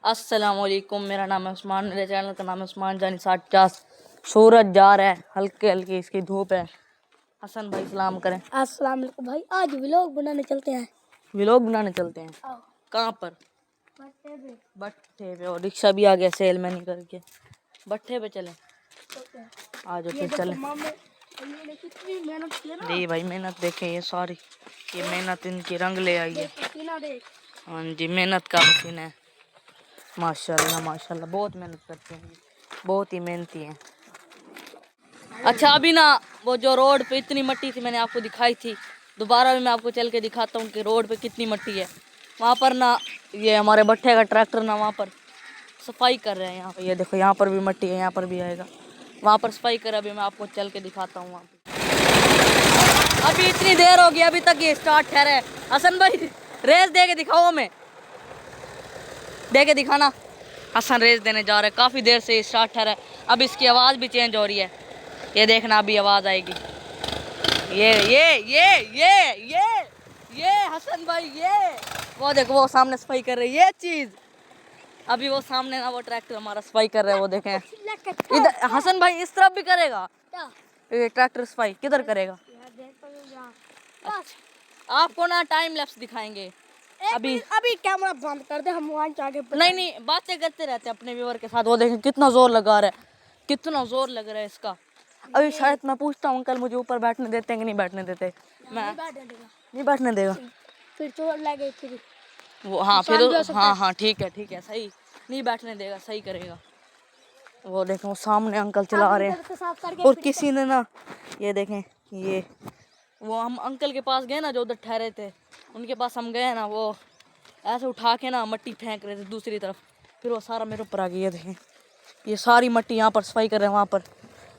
अस्सलाम वालेकुम, मेरा नाम है उस्मान, मेरे चैनल का नाम है उस्मान जानी 60। सूरज जा रहा है, हल्के हल्के इसकी धूप है। हसन भाई सलाम करें। अस्सलाम वालेकुम भाई, आज व्लॉग बनाने चलते हैं। व्लॉग बनाने चलते हैं? कहाँ पर? भट्ठे पे। और रिक्शा भी आ गया सेल में निकल के। भट्ठे पे चले, आ जाओ फिर चले। कितनी मेहनत की है ना। जी भाई मेहनत देखें, ये सारी ये मेहनत इनकी रंग ले आई है। हाँ जी, मेहनत का मशीन है। माशाल्लाह माशाल्लाह, बहुत मेहनत करते हैं, बहुत ही मेहनती हैं। अच्छा अभी ना वो जो रोड पे इतनी मट्टी थी मैंने आपको दिखाई थी, दोबारा भी मैं आपको चल के दिखाता हूँ कि रोड पे कितनी मट्टी है। वहाँ पर ना ये हमारे भट्ठे का ट्रैक्टर ना वहाँ पर सफाई कर रहे हैं। यहाँ पे ये देखो, यहाँ पर भी मट्टी है, यहाँ पर भी आएगा। वहाँ पर सफाई कर, अभी मैं आपको चल के दिखाता हूँ वहाँ पे। अभी इतनी देर हो गई, अभी तक ये स्टार्ट ठहरा है। हसन भाई रेस दे के दिखाओ हमें, दे के दिखाना। हसन रेस देने जा रहे हैं, काफ़ी देर से स्टार्ट ठहरा है। अब इसकी आवाज़ भी चेंज हो रही है, ये देखना अभी आवाज़ आएगी। ये हसन भाई, ये वो देखो, वो सामने सफाई कर रही है। ये चीज़ अभी वो सामने ना वो ट्रैक्टर हमारा सफाई कर रहा है, वो देखें। इधर हसन भाई इस तरफ भी करेगा ये ट्रैक्टर सफाई, किधर करेगा? अच्छा, आपको ना टाइम लैप्स दिखाएंगे। अभी कैमरा बंद कर दे, हम वहाँ जाके नहीं बातें करते रहते हैं अपने व्यूअर के साथ। वो देखें कितना जोर लगा रहा है, कितना जोर लग रहा है इसका। अभी शायद मैं पूछता हूँ अंकल मुझे ऊपर बैठने देते हैं कि नहीं बैठने देते। मैं नहीं बैठने देगा, फिर चोट लगे फिर वो। हाँ फिर हाँ ठीक है सही, नहीं बैठने देगा, सही करेगा। वो देखें वो सामने अंकल चला रहे हैं। और किसी ने ना ये देखें, ये वो हम अंकल के पास गए ना जो उधर ठहरे थे, उनके पास हम गए ना, वो ऐसे उठा के ना मट्टी फेंक रहे थे दूसरी तरफ, फिर वो सारा मेरे ऊपर आ गया। ये देखें, ये सारी मट्टी यहाँ पर सफाई कर रहे हैं,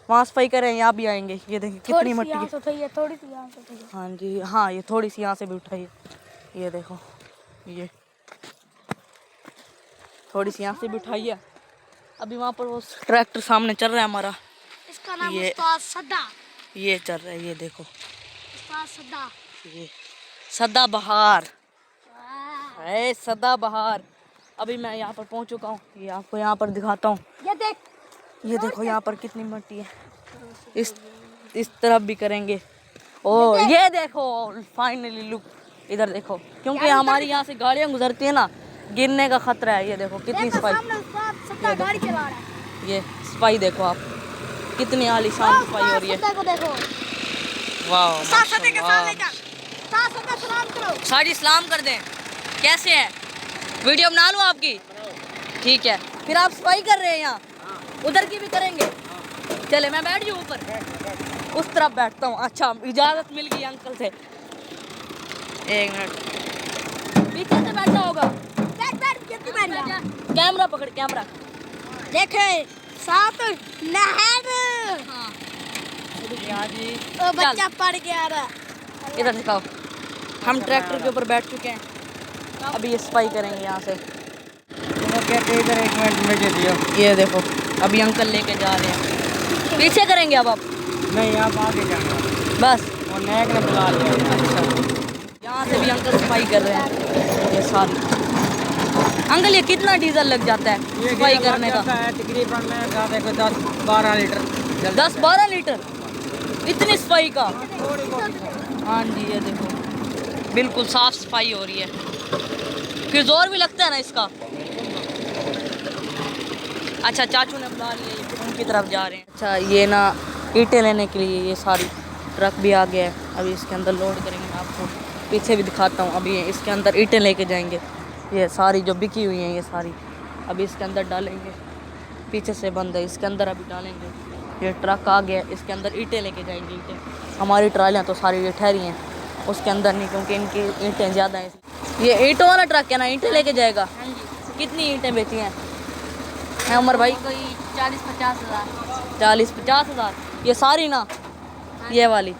वहाँ सफाई कर रहे हैं, यहाँ भी आएंगे। ये देखिए कितनी मट्टी है। थोड़ी सी यहाँ से उठाई है। हाँ जी हाँ, ये थोड़ी सी यहाँ से भी उठाई है। ये देखो, ये थोड़ी सी यहाँ से भी उठाई है। अभी वहाँ पर वो ट्रैक्टर सामने चल रहा है हमारा, इसका नाम ये उस्ताद सदा। ये चल रहा है, ये देखो उस्ताद सदा, ये सदाबहार है, सदाबहार। अभी मैं यहाँ पर पहुँच चुका हूँ, ये आपको यहाँ पर दिखाता हूँ। ये देखो यहाँ पर कितनी मट्टी है। इस तरफ भी करेंगे। ओ ये देखो फाइनली लुक, इधर देखो, क्योंकि हमारी यहाँ से गाड़ियाँ गुजरती है ना, गिरने का खतरा है। ये देखो कितनी सफाई, गाड़ी चला रहा है। ये सफाई देखो आप, कितनी आलीशान सफाई हो रही है। वाह, साड़ी सलाम कर दें। कैसे है, वीडियो बना लूँ आपकी? ठीक है, फिर आप सफाई कर रहे हैं यहाँ, उधर की भी करेंगे। चले मैं बैठ जाऊँ ऊपर, उस तरफ बैठता हूँ। अच्छा इजाज़त मिल गई अंकल से, एक मिनट, पीछे से बैठना होगा। कैमरा पकड़, कैमरा देखे साथ नहर। हाँ जी, ओ बच्चा पड़ गया रहा। इधर दिखाओ। हम ट्रैक्टर के ऊपर बैठ चुके हैं, अभी ये सफाई करेंगे यहाँ से। इधर एक मिनट मुझे दियो। ये देखो अभी अंकल लेके जा रहे हैं, पीछे करेंगे अब आप? नहीं आप आगे जाना, बस वो नैक ने बुला लिया। अच्छा, यहाँ से भी अंकल सफाई कर रहे हैं ये सारी। अंकल ये कितना डीजल लग जाता है सफाई करने का? तकरीबन 10-12 लीटर। 10-12 लीटर इतनी सफाई का? हाँ जी ये देखो बिल्कुल साफ सफाई हो रही है, फिर जोर भी लगता है ना इसका। अच्छा चाचू ने बुला लिया, ये उनकी तरफ जा रहे हैं। अच्छा ये ना ईंटें लेने के लिए ये सारी ट्रक भी आ गया है, अभी इसके अंदर लोड करेंगे। मैं आपको पीछे भी दिखाता हूँ, अभी इसके अंदर ईंटें लेके जाएंगे। ये सारी जो बिकी हुई हैं ये सारी अभी इसके अंदर डालेंगे, पीछे से बंद है, इसके अंदर अभी डालेंगे। ये ट्रक आ गया, इसके अंदर ईंटें लेके जाएंगे। ईंटें हमारी ट्रालियाँ तो सारी ये ठहरी हैं, उसके अंदर नहीं, क्योंकि इनकी ईंटें ज़्यादा हैं। ये ईंटों वाला ट्रक है ना, ईंटें लेके जाएगा? कितनी ईंटें बेची हैं उमर भाई? कोई 40-50 हज़ार। 40-50 हज़ार ये सारी ना? ये वाली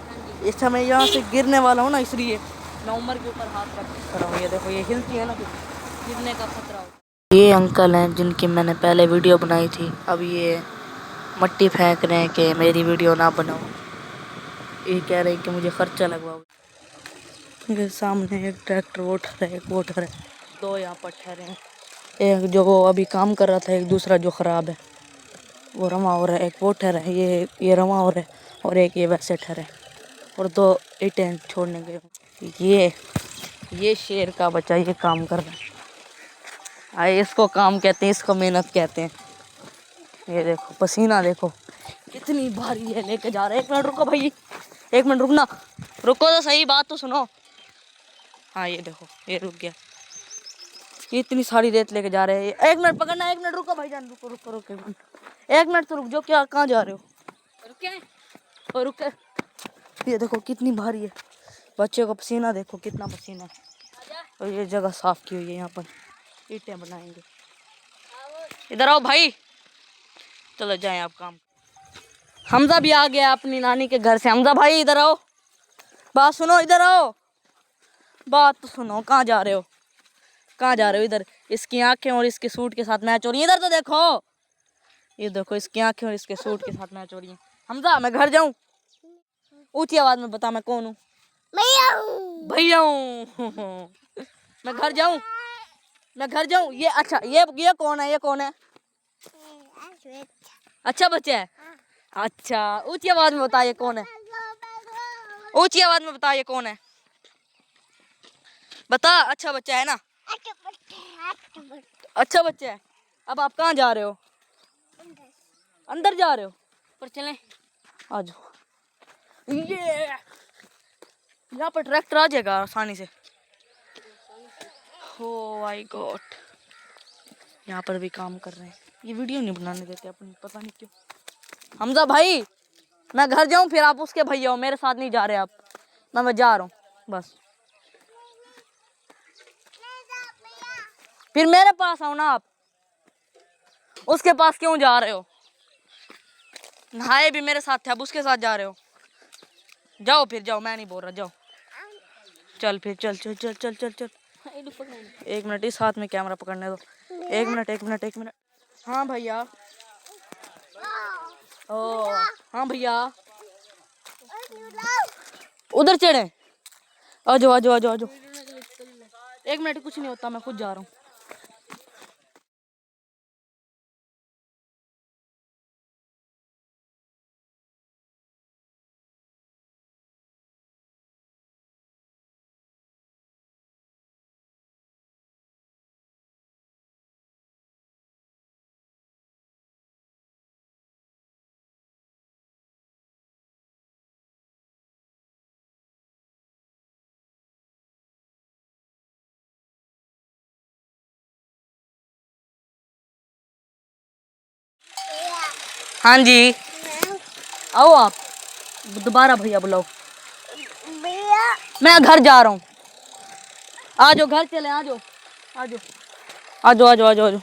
इस समय यहाँ से गिरने वाला हूँ ना, इसलिए मैं उमर के ऊपर हाथ रख रहा हूँ। ये देखो ये हिलती है ना, गिरने का खतरा हो। ये अंकल हैं जिनकी मैंने पहले वीडियो बनाई थी, अब ये मट्टी फेंक रहे हैं कि मेरी वीडियो ना बनाओ। ये कह रहे हैं कि मुझे खर्चा लगवाओ। मेरे सामने एक ट्रैक्टर वो ठहरा है, एक वो ठहरा है, दो यहाँ पर ठहरे हैं। एक जो वो अभी काम कर रहा था, एक दूसरा जो ख़राब है वो रमा हो रहा है, एक वो ठहरा है, ये रमा हो रहा है, और एक ये वैसे ठहरा है, और 2 ईंटें छोड़ने गए। ये शेर का बच्चा ये काम कर रहा है। आए इसको काम कहते हैं, इसको मेहनत कहते हैं। ये देखो पसीना देखो कितनी भारी है, लेके जा रहे हैं। 1 मिनट रुको भाई, 1 मिनट रुकना, रुको तो सही, बात तो सुनो। हाँ ये देखो ये रुक गया, ये इतनी सारी रेत लेके जा रहे हैं। 1 मिनट पकड़ना, 1 मिनट रुको भाईजान, रुको रुको रुको 1 मिनट तो रुक जाओ। क्या कहाँ जा रहे हो? रुके और रुके। ये देखो कितनी भारी है, बच्चे को पसीना देखो कितना पसीना है। और ये जगह साफ की हुई है, यहाँ पर ईंटें बनाएंगे। इधर आओ भाई, चलो जाएं आप काम। हमजा भी आ गया अपनी नानी के घर से। हमजा भाई इधर आओ, बात सुनो, इधर आओ, बात तो सुनो। कहाँ जा रहे हो? कहाँ जा रहे हो? इधर इसकी आंखें और इसके सूट के साथ मैच हो रही है, इधर तो देखो। ये देखो इसकी आंखें और इसके सूट के साथ मैच हो रही है। हमजा मैं घर जाऊं? ऊंची आवाज में बता मैं कौन हूँ? भैया हूँ। मैं घर जाऊं? मैं घर जाऊं? ये अच्छा ये कौन है? ये कौन है? अच्छा बच्चा है। अच्छा ऊंची आवाज में बता ये कौन है? ऊंची आवाज में बता ये कौन है? बता। अच्छा बच्चा है ना? अच्छा बच्चा है। अब आप कहाँ जा रहे हो? अंदर जा रहे हो? पर चलें, आ जाओ। ये यहाँ पर ट्रैक्टर आ जाएगा आसानी से। ओ माय गॉड, यहाँ पर भी काम कर रहे हैं। ये वीडियो नहीं बनाने देते अपनी, पता नहीं क्यों। हमजा भाई मैं घर जाऊं फिर आप उसके भैया हो, मेरे साथ नहीं जा रहे आप। मैं जा रहा हूँ बस। फिर मेरे पास आओ ना आप, उसके पास क्यों जा रहे हो? नहाए भी मेरे साथ थे, अब उसके साथ जा रहे हो। जाओ फिर जाओ, मैं नहीं बोल रहा, जाओ। चल फिर चल चल चल चल चल चल। 1 मिनट, इस हाथ में कैमरा पकड़ने दो। 1 मिनट 1 मिनट 1 मिनट। हाँ भैया। ओ हाँ भैया, उधर चढ़े। आ जाओ आ जाओ आ जाओ आ जाओ। 1 मिनट, कुछ नहीं होता, मैं खुद जा रहा हूँ। हाँ जी आओ आप, दोबारा भैया बुलाओ। मैं घर जा रहा हूँ। आ जाओ घर चले, आ जाओ आ जाओ आ जाओ आ जाओ आ जाओ।